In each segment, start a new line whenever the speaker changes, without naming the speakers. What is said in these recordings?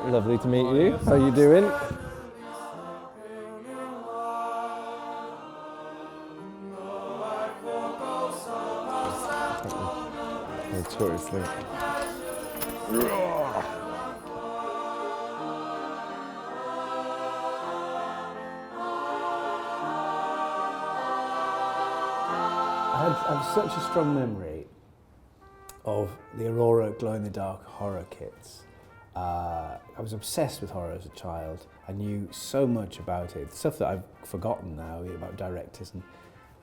Lovely to meet you. How are you doing? Notoriously. I have such a strong memory of the Aurora glow-in-the-dark horror kits. I was obsessed with horror as a child. I knew so much about it, stuff that I've forgotten now, about directors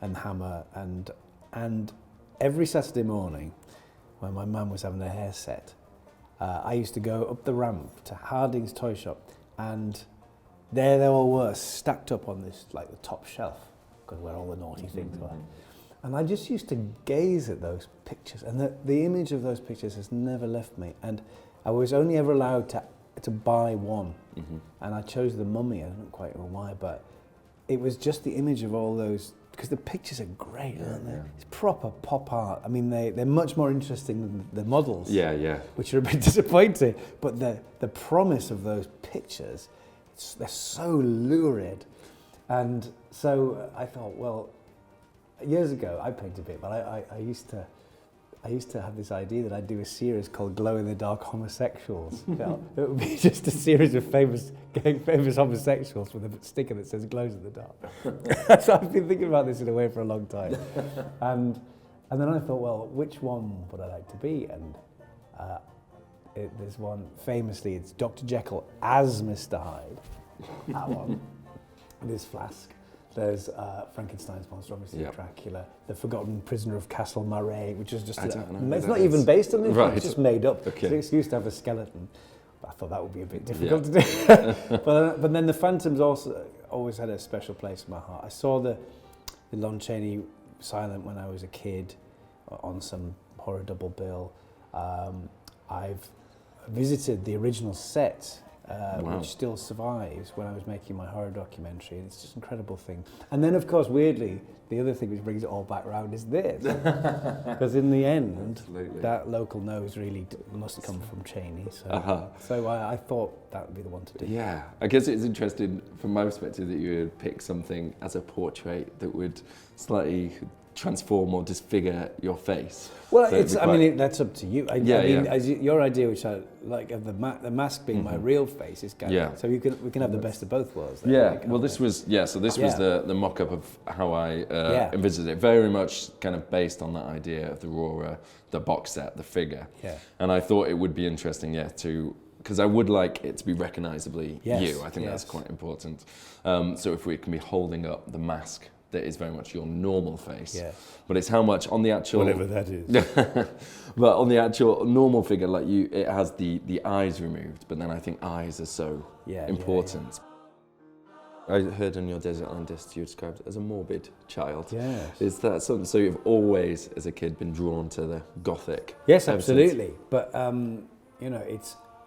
and Hammer. And every Saturday morning, when my mum was having her hair set, I used to go up the ramp to Harding's toy shop, and there they all were, stacked up on this, like the top shelf, because where all the naughty things were. And I just used to gaze at those pictures, and the image of those pictures has never left me. And I was only ever allowed to buy one, and I chose the Mummy. I don't quite know why, but it was just the image of all those, because the pictures are great, aren't they? It's proper pop art. I mean, they're much more interesting than the models, which are a bit disappointing. But the promise of those pictures, they're so lurid. And so I thought, well, years ago, I painted a bit, but I used to have this idea that I'd do a series called Glow-in-the-Dark Homosexuals. It would be just a series of famous homosexuals with a sticker that says glows in the dark. So I've been thinking about this in a way for a long time. And then I thought, well, which one would I like to be? And there's one, famously, it's Dr. Jekyll as Mr. Hyde. That one. This flask. There's Frankenstein's monster, obviously, Dracula, The Forgotten Prisoner of Castle Marray, which is just... it's not even based on anything, it's just made up. Okay. It's an excuse to have a skeleton. But I thought that would be a bit difficult to do. but then the Phantoms also always had a special place in my heart. I saw the Lon Chaney silent when I was a kid on some horror double bill. I've visited the original set, which still survives, when I was making my horror documentary, and it's just an incredible thing. And then, of course, weirdly, the other thing which brings it all back round is this. Because in the end, that local nose really must come from Chaney. So I thought that would be the one to do.
Yeah, I guess it's interesting from my perspective that you would pick something as a portrait that would slightly transform or disfigure your face.
Well, that's up to you. I mean, as your idea, which I like, of the mask being my real face, is kind of, so we can have the best of both worlds.
Well, this was the mock-up of how I envisaged it, very much kind of based on that idea of the Aurora, the box set, the figure. And I thought it would be interesting, because I would like it to be recognisably you. I think that's quite important. So if we can be holding up the mask that is very much your normal face, but it's how much on the actual...
Whatever that is.
But on the actual normal figure, like you, it has the eyes removed, but then I think eyes are so important. I heard on your Desert Island Disc you described it as a morbid child.
Yes.
Is that something, so you've always, as a kid, been drawn to the Gothic?
Yes, absolutely. But,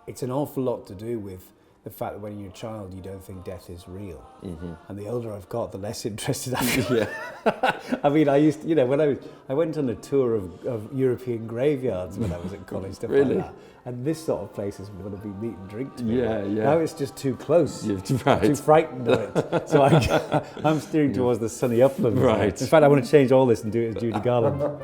it's an awful lot to do with the fact that when you're a child, you don't think death is real. And the older I've got, the less interested I get. I mean, I used to, when I went on a tour of European graveyards when I was at college, stuff like that. And this sort of place is going to be meat and drink to me. Now it's just too close. I'm too frightened of it. So I'm steering towards the sunny uplands. In fact, I want to change all this and do it as Judy Garland.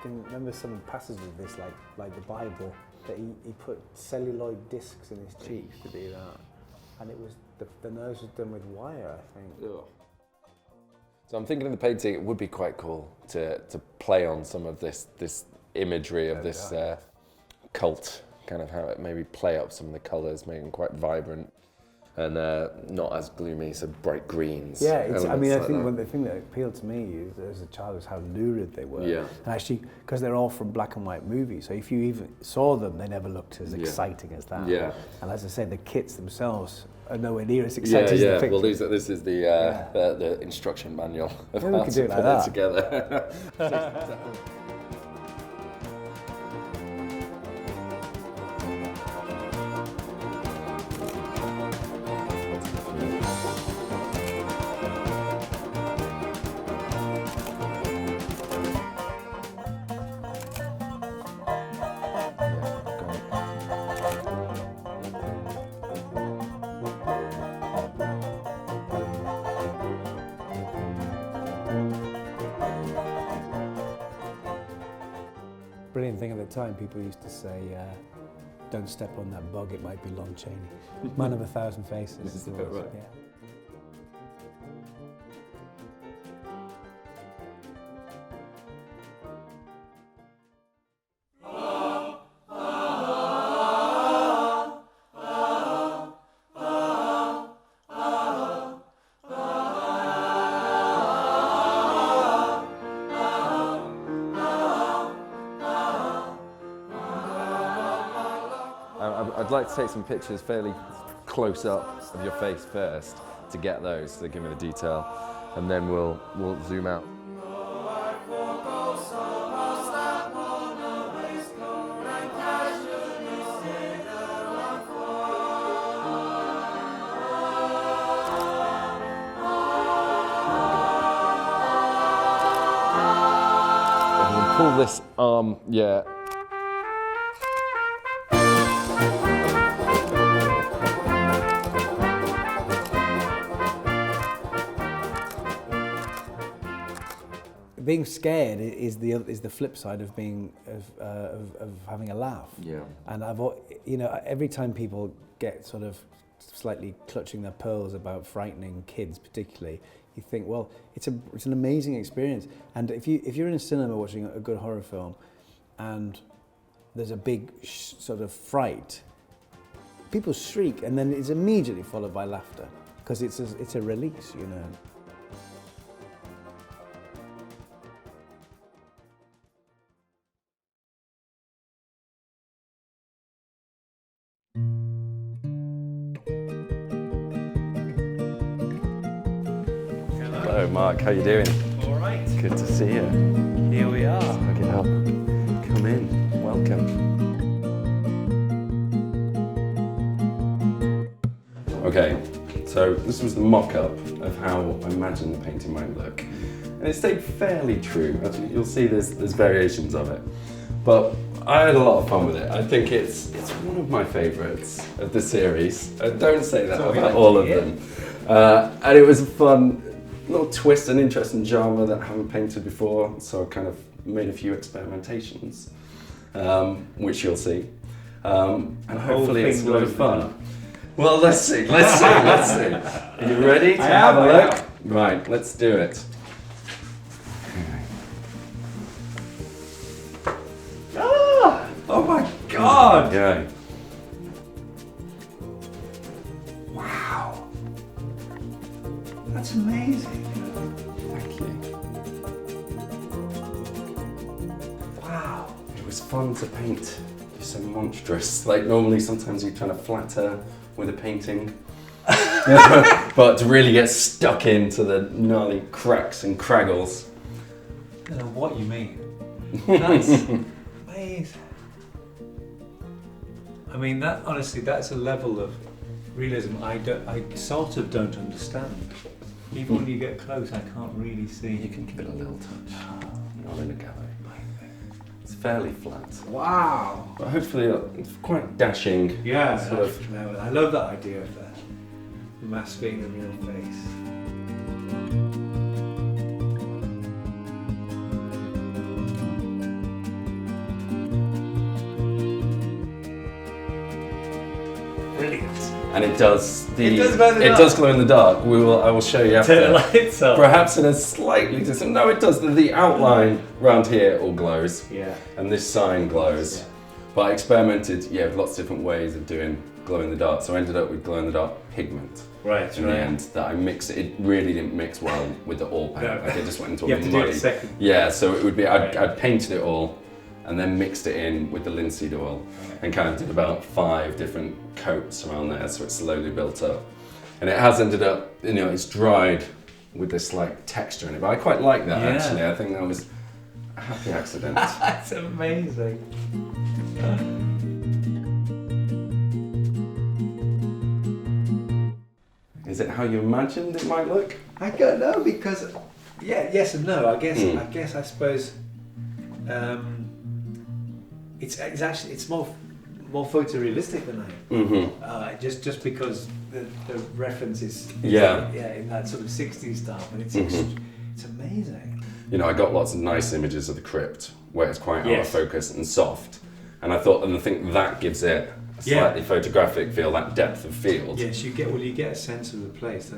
I remember some passages of this, like the Bible, that he put celluloid discs in his cheeks to do that, and it was the nose was done with wire, I think.
So I'm thinking of the painting. It would be quite cool to play on some of this imagery of this cult, kind of how it maybe play up some of the colours, making them quite vibrant. And not as gloomy, so bright greens.
I think the thing that appealed to me as a child was how lurid they were. And actually, because they're all from black and white movies, so if you even saw them, they never looked as exciting as that. And as I said, the kits themselves are nowhere near as exciting as the picture.
Well, this is the instruction manual of how to put it together.
same thing at the time. People used to say, don't step on that bug, it might be Lon Chaney. Man of 1,000 faces.
This is the bit, right?
Yeah.
I'd like to take some pictures fairly close up of your face first to get those, to give me the detail, and then we'll zoom out. Pull this arm, yeah.
Being scared is the flip side of being of having a laugh.
Yeah.
And every time people get sort of slightly clutching their pearls about frightening kids, particularly, you think, well, it's an amazing experience. And if you're in a cinema watching a good horror film, and there's a big sort of fright, people shriek, and then it's immediately followed by laughter because it's a release, you know.
Hello Mark, how you doing?
All right.
Good to see you.
Here we are.
Look it up. Come in. Welcome. Okay, so this was the mock-up of how I imagine the painting might look. And it stayed fairly true. Actually, you'll see there's variations of it. But I had a lot of fun with it. I think it's one of my favourites of the series. Don't say that about all of them. And it was a fun little twist and interesting genre that I haven't painted before, so I kind of made a few experimentations, which you'll see. And hopefully it's a lot of fun. Well, let's see. Are you ready to have a look? Right, let's do it.
Oh my God!
Okay.
Wow. That's amazing.
Thank you.
Wow.
It was fun to paint. You're so monstrous. Like normally sometimes you're trying to flatter with a painting. But to really get stuck into the gnarly cracks and craggles.
I don't know what you mean. That's amazing. I mean, that honestly, that's a level of realism I sort of don't understand. Even when you get close, I can't really see.
You can give it a little touch. Not in a gallery. It's fairly flat.
Wow.
But hopefully it's quite dashing.
Yeah,
sort of.
I love that idea of the mask being a real face. Brilliant.
And it does glow in the dark. I will show you after.
Turn the lights up.
Perhaps in a slightly different. No, it does. The outline around here all glows.
Yeah.
And this sign glows.
Yeah.
But I experimented, with lots of different ways of doing glow in the dark. So I ended up with glow in the dark pigment.
Right.
In the end, that I mixed. It really didn't mix well with the oil paint.
No.
Like it just went into
You
all
have to
muddy.
do it second.
Yeah. So it would be. I'd painted it all, and then mixed it in with the linseed oil, and kind of did about 5 different coats around there, so it slowly built up. And it has ended up, it's dried with this like texture in it, but I quite like that actually. I think that was a happy accident.
That's amazing.
Is it how you imagined it might look?
I don't know because, yes and no. I guess I suppose it's more photorealistic than I am.
Mm-hmm.
Just because the reference is
in
that sort of 60s style, but it's amazing.
you know, I got lots of nice images of the crypt where it's quite out of focus and soft. And I think that gives it a slightly photographic feel, that depth of field.
Yes, you get a sense of the place.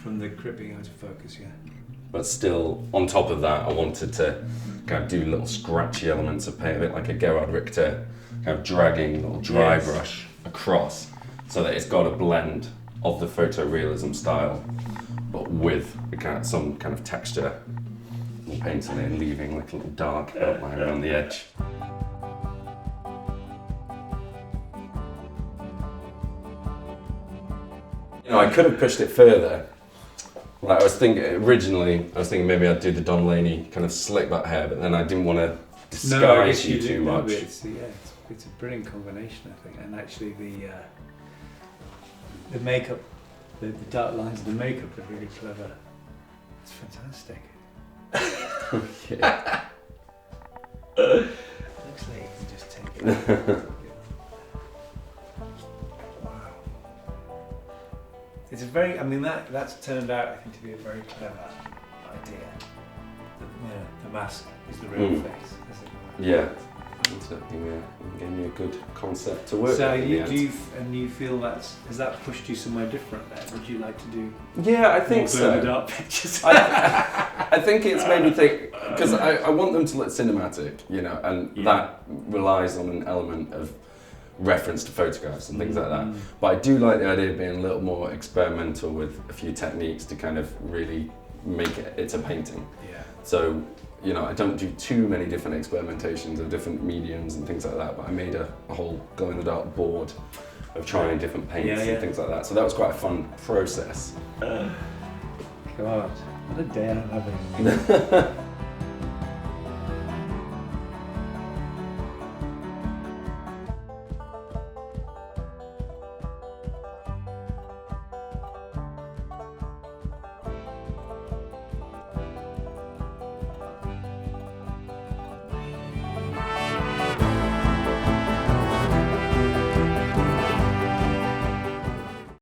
From the crypt being out of focus,
But still, on top of that, I wanted to kind of do little scratchy elements of paint, a bit like a Gerhard Richter, kind of dragging a little dry brush across, so that it's got a blend of the photorealism style, but with some kind of texture and painting it and leaving like a little dark outline around the edge. You know, I could have pushed it further. Like I was thinking maybe I'd do the Don Laney kind of slick back hair, but then I didn't want to disguise you too much.
It's a brilliant combination, I think, and actually the makeup, the dark lines of the makeup are really clever. It's fantastic. Looks like you can just take it. It's that's turned out, I think, to be a very clever idea. The mask is the real face, isn't it?
Yeah. It gave me a good concept to work
with.
You
feel has that pushed you somewhere different there? Would you like to do?
Yeah, I think so.
Dark pictures.
I think it's made me think, because I want them to look cinematic, you know, and that relies on an element of reference to photographs and things like that. But I do like the idea of being a little more experimental with a few techniques to kind of really make it a painting.
Yeah.
So, you know, I don't do too many different experimentations of different mediums and things like that, but I made a whole glow-in-the-dark board of trying different paints and things like that. So that was quite a fun process.
God, what a day I'm having.